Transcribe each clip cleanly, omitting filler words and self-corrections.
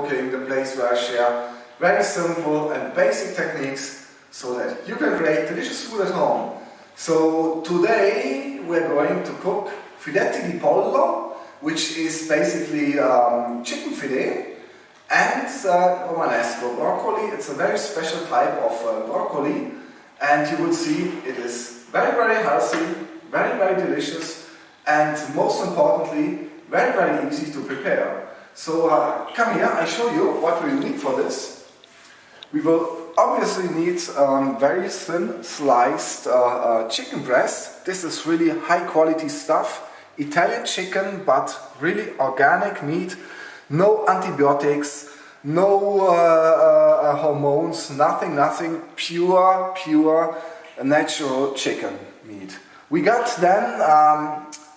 cooking, the place where I share very simple and basic techniques so that you can create delicious food at home. So today we're going to cook filletto di pollo, which is basically chicken fillet, and Romanesco broccoli. It's a very special type of broccoli, and you will see it is very healthy, very delicious, and most importantly very easy to prepare. So come here, I show you what we need for this. We will obviously need very thin sliced chicken breast. This is really high quality stuff, Italian chicken, but really organic meat, no antibiotics, no hormones, nothing, pure natural chicken meat. We got then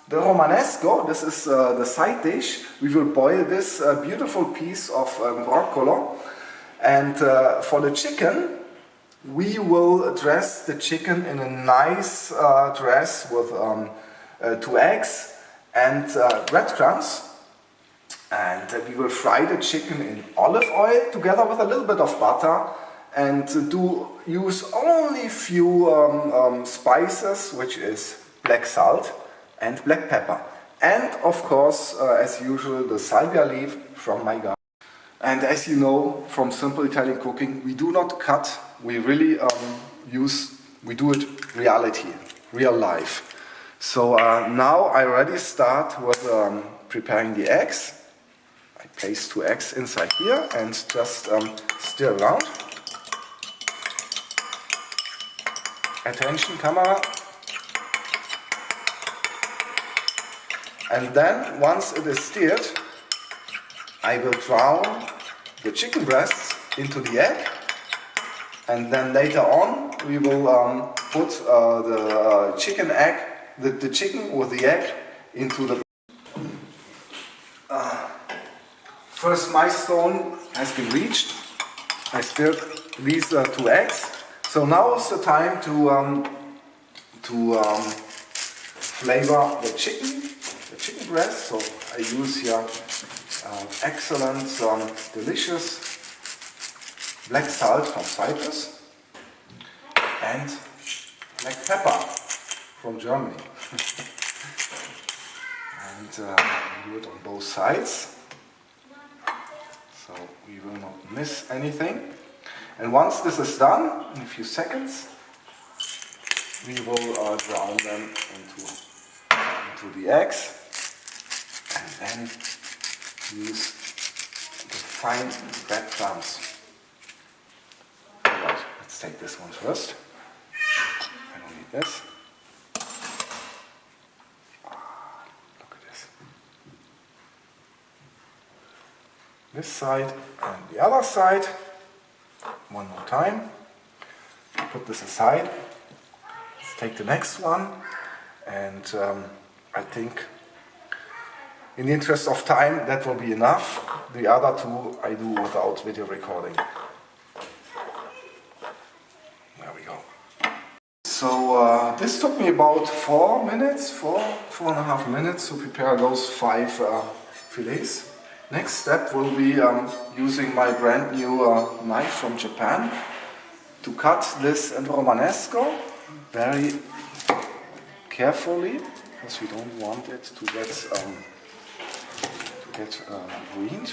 the Romanesco. This is the side dish. We will boil this beautiful piece of broccolo, and for the chicken we will dress the chicken in a nice dress with 2 eggs and breadcrumbs, and we will fry the chicken in olive oil together with a little bit of butter, and use only few spices, which is black salt and black pepper, and of course as usual the salvia leaf from my garden. And as you know from simple Italian cooking, we do not cut, we really we do it real life. So now I already start with preparing the eggs. I place 2 eggs inside here and just stir around. Attention camera. And then once it is stirred, I will drown the chicken breasts into the egg, and then later on we will put the chicken with the egg into the first milestone has been reached. I stirred these 2 eggs. So now is the time to flavor the chicken breast. So I use here excellent, delicious black salt from Cyprus and black pepper from Germany. And do it on both sides, so we will not miss anything. And once this is done, in a few seconds, we will drown them into the eggs, and then use the fine breadcrumbs. Alright, let's take this one first. I don't need this. Look at this. This side and the other side. One more time. Put this aside. Let's take the next one, and I think in the interest of time that will be enough. The other 2 I do without video recording. There we go. So this took me about 4 and a half minutes to prepare those 5 fillets. Next step will be using my brand new knife from Japan to cut this in Romanesco very carefully, because we don't want it to get greened.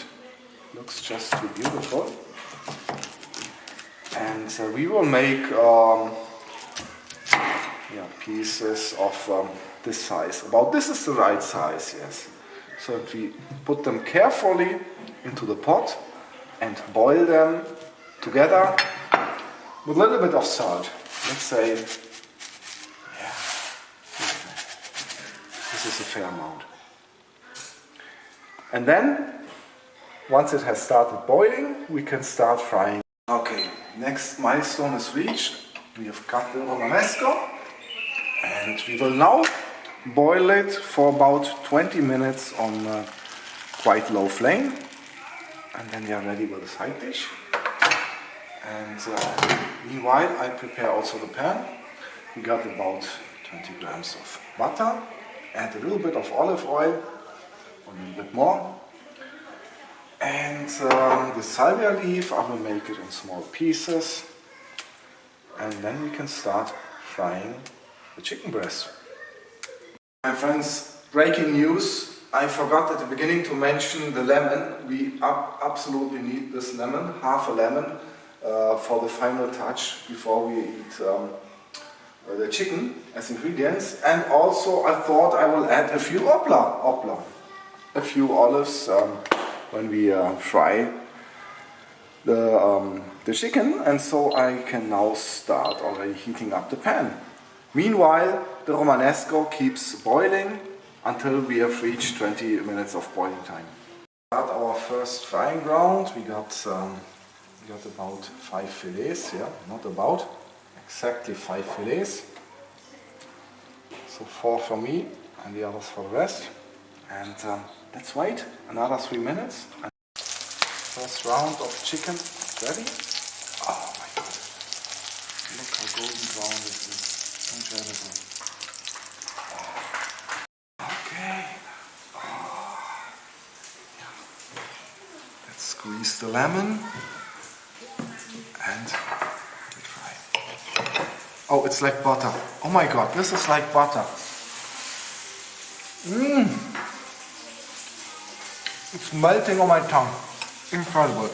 Looks just too beautiful. And we will make pieces of this size. About this is the right size, yes. So we put them carefully into the pot and boil them together with a little bit of salt. Let's say, this is a fair amount. And then, once it has started boiling, we can start frying. Okay, next milestone is reached. We have cut the Romanesco, and we will now boil it for about 20 minutes on quite low flame, and then we are ready with the side dish. And meanwhile I prepare also the pan. We got about 20 grams of butter, add a little bit of olive oil, a little bit more, And the salvia leaf, I will make it in small pieces. And then we can start frying the chicken breast. My friends, breaking news. I forgot at the beginning to mention the lemon. We absolutely need this lemon, half a lemon, for the final touch before we eat the chicken as ingredients. And also I thought I will add a few a few olives when we fry the chicken, and so I can now start already heating up the pan. Meanwhile, the Romanesco keeps boiling until we have reached 20 minutes of boiling time. Start our first frying ground. We got about 5 fillets, yeah, not about, exactly 5 fillets. So 4 for me and the others for the rest. And let's wait another 3 minutes. First round of chicken ready. Oh my god. Look how golden brown this is. Incredible. Okay. Oh. Yeah. Let's squeeze the lemon and try. Oh, it's like butter. Oh my god, this is like butter. It's melting on my tongue. Incredible.